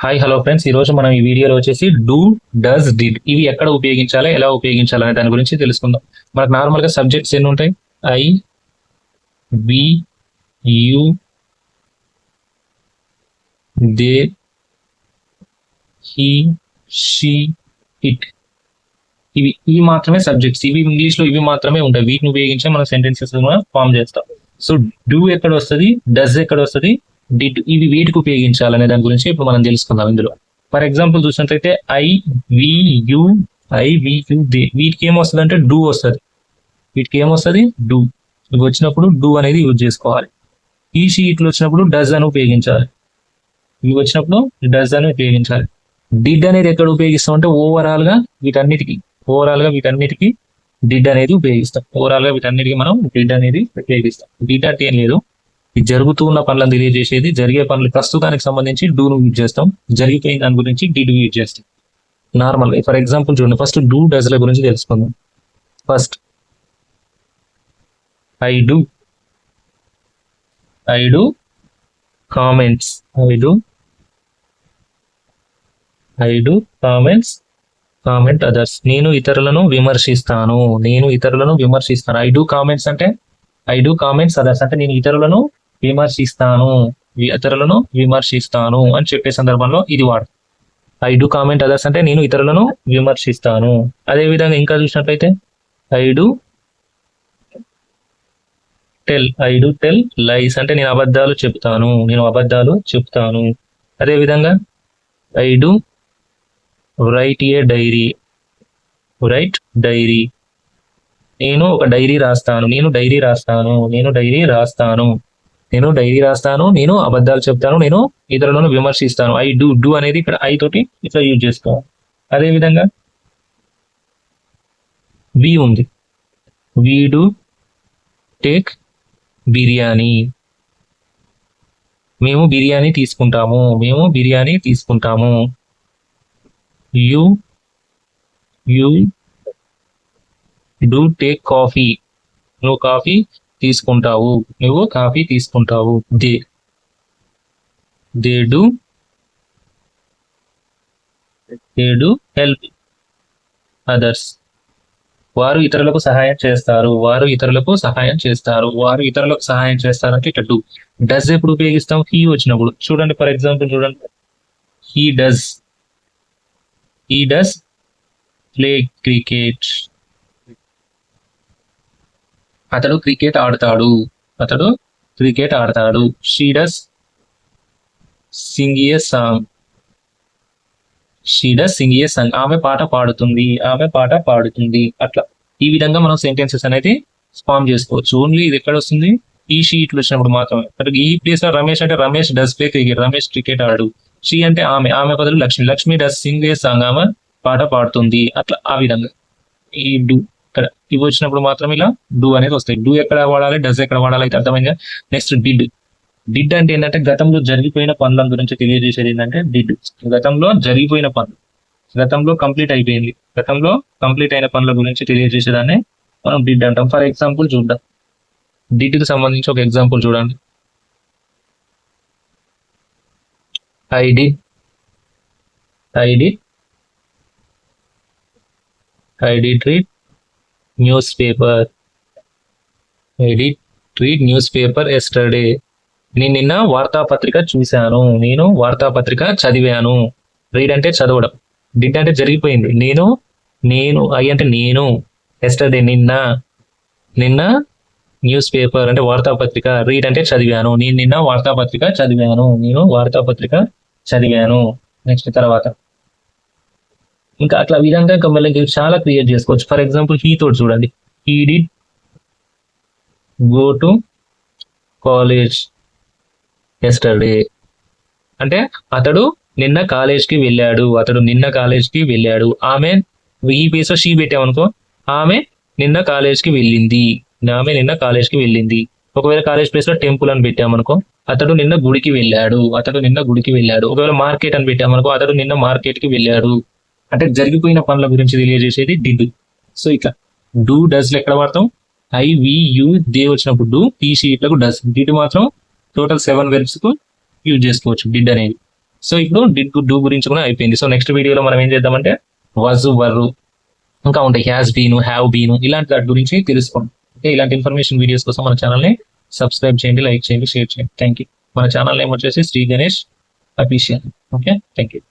Hi hello friends, ఈ రోజు మనం ఈ వీడియోలో వచ్చేసి డూ, డస్, డిడ్ ఇవి ఎక్కడ ఉపయోగించాలి, ఎలా ఉపయోగించాలి అనే దాని గురించి తెలుసుకుందాం. మనకు నార్మల్గా సబ్జెక్ట్స్ ఎన్ని ఉంటాయి? I, we, you, they, he, she, it. ఇవి మాత్రమే సబ్జెక్ట్స్. ఇవి ఇంగ్లీష్ లో ఇవి మాత్రమే ఉంటాయి. వీటిని ఉపయోగించి మనం సెంటెన్సెస్ ఫామ్ చేస్తాం. సో డూ ఎక్కడ వస్తుంది, డస్ ఎక్కడ వస్తుంది, డిడ్ ఇవి వీటికి ఉపయోగించాలనే దాని గురించి ఇప్పుడు మనం తెలుసుకుందాం. ఇందులో ఫర్ ఎగ్జాంపుల్ చూసినట్లయితే ఐ, వి, యు, దే వీటికి ఏమొస్తుంది అంటే డూ వస్తుంది. వీటికి ఏమొస్తుంది? డూ. ఇవి వచ్చినప్పుడు డూ అనేది యూజ్ చేసుకోవాలి. ఈ షీట్లు వచ్చినప్పుడు డస్ అని ఉపయోగించాలి. ఇవి వచ్చినప్పుడు డస్ అని ఉపయోగించాలి. డిడ్ అనేది ఎక్కడ ఉపయోగిస్తాం అంటే ఓవరాల్ గా వీటన్నిటికీ డిడ్ అనేది ఉపయోగిస్తాం. ఓవరాల్ గా వీటన్నిటికీ మనం డిడ్ అనేది ఉపయోగిస్తాం. డిడ్ అంటే ఏం లేదు, ఇది జరుగుతూ ఉన్న పనులను తెలియజేసేది. జరిగే పనులు ప్రస్తుతానికి సంబంధించి డూను యూజ్ చేస్తాం, జరిగిపోయిన దాని గురించి డిడ్ యూజ్ చేస్తాం. నార్మల్ ఫర్ ఎగ్జాంపుల్ చూడండి, ఫస్ట్ డూ డస్ ల గురించి తెలుసుకుందాం. First I do comments. I do comment others. నేను ఇతరులను విమర్శిస్తాను. ఐ డూ కామెంట్స్ అదర్స్ అంటే నేను ఇతరులను విమర్శిస్తాను అని చెప్పే సందర్భంలో ఇది వాడు. ఐ డూ కామెంట్ అదర్స్ అంటే నేను ఇతరులను విమర్శిస్తాను. అదే విధంగా ఇంకా చూసినట్లయితే ఐ డూ టెల్ లైస్ అంటే నేను అబద్ధాలు చెప్తాను. అదే విధంగా I do write a diary. నేను ఒక డైరీ రాస్తాను. నేను అబద్ధాలు చెప్తాను. నేను ఇతరులను విమర్శిస్తాను. ఐ డూ అనేది ఇక్కడ ఐ తోటి ఇట్లా యూజ్ చేసుకోవాలి. అదే విధంగా వి ఉంది. We do take biryani. మేము బిర్యానీ తీసుకుంటాము. You do take coffee. నువ్వు కాఫీ తీసుకుంటావు. They do help others. వారు ఇతరులకు సహాయం చేస్తారు. అంటే ఇట్లా డూ. డస్ ఎప్పుడు ఉపయోగిస్తాం? హీ వచ్చినప్పుడు. చూడండి, ఫర్ ఎగ్జాంపుల్ చూడండి, హీ డస్ ప్లే క్రికెట్. అతడు క్రికెట్ ఆడతాడు. She does Singh A song. ఆమె పాట పాడుతుంది. అట్లా ఈ విధంగా మనం సెంటెన్సెస్ అనేది ఫామ్ చేసుకోవచ్చు. ఓన్లీ ఇది ఎక్కడ వస్తుంది? ఈ షీట్లు వచ్చినప్పుడు మాత్రమే. ఈ ప్లేస్ లో రమేష్ అంటే Ramesh does play cricket. Ramesh cricket ఆడు. షీ అంటే ఆమె బదులు Lakshmi does Singh A song. ఆమె పాట పాడుతుంది. అట్లా ఆ విధంగా ఈ డూ ఇక్కడ ఇవి వచ్చినప్పుడు మాత్రం ఇలా డూ అనేది వస్తాయి. డూ ఎక్కడ వాడాలి, డస్ ఎక్కడ వాడాలి అయితే అర్థమైందా? నెక్స్ట్ డిడ్ అంటే ఏంటంటే గతంలో జరిగిపోయిన పనుల గురించి తెలియజేసేది. ఏంటంటే డిడ్ గతంలో జరిగిపోయిన పనులు, గతంలో కంప్లీట్ అయిన పనుల గురించి తెలియజేసేదాన్ని మనం డిడ్ అంటాం. ఫర్ ఎగ్జాంపుల్ చూద్దాం, డిడ్ కి సంబంధించి ఒక ఎగ్జాంపుల్ చూడండి. I did read news paper yesterday. నేను నిన్న వార్తాపత్రిక చదివాను. రీడ్ అంటే చదవడం. డిడ్ అంటే జరిగిపోయింది. ఐ అంటే నేను. ఎస్టర్డే నిన్న న్యూస్ పేపర్ అంటే వార్తాపత్రిక. రీడ్ అంటే చదివాను. నేను నిన్న వార్తాపత్రిక చదివాను. నెక్స్ట్ తర్వాత ఇంకా అట్లా విధంగా ఇంకా మళ్ళీ చాలా క్రియేట్ చేసుకోవచ్చు. ఫర్ ఎగ్జాంపుల్ హీ తోటి చూడండి. He did go to college yesterday అంటే అతడు నిన్న కాలేజ్కి వెళ్ళాడు. ఆమె ఈ ప్లేస్ లో షీ పెట్టామనుకో, ఆమె నిన్న కాలేజ్కి వెళ్ళింది. ఒకవేళ కాలేజ్ ప్లేస్ లో టెంపుల్ అని పెట్టామనుకో, అతడు నిన్న గుడికి వెళ్ళాడు. ఒకవేళ మార్కెట్ అని పెట్టామనుకో, అతడు నిన్న మార్కెట్ కి వెళ్ళాడు. అంటే జరిగిపోయిన పనుల గురించి తెలియజేసేది డిడ్. సో ఇట్లా డూ డస్ ఎక్కడ వాడతాం? ఐ, వి, యు, దే వచ్చినప్పుడు డూ, ఈ షీట్లకు డస్. డిడ్ మాత్రం టోటల్ 7 వెర్బ్స్ కు యూజ్ చేసుకోవచ్చు డిడ్ అనేది. సో ఇప్పుడు డిడ్ డూ గురించి కూడా అయిపోయింది. సో నెక్స్ట్ వీడియోలో మనం ఏం చేద్దామంటే వాజ్ వర్ ఇంకా ఉంటాయి, హ్యాస్ బీను, హ్యావ్ బీను, ఇలాంటి దాటి గురించి తెలుసుకోండి. ఓకే, ఇలాంటి ఇన్ఫర్మేషన్ వీడియోస్ కోసం మన ఛానల్ని సబ్స్క్రైబ్ చేయండి, లైక్ చేయండి, షేర్ చేయండి. Thank you. మన ఛానల్ నేమ్ వచ్చేసి Shri Ganesh official. Okay, thank you.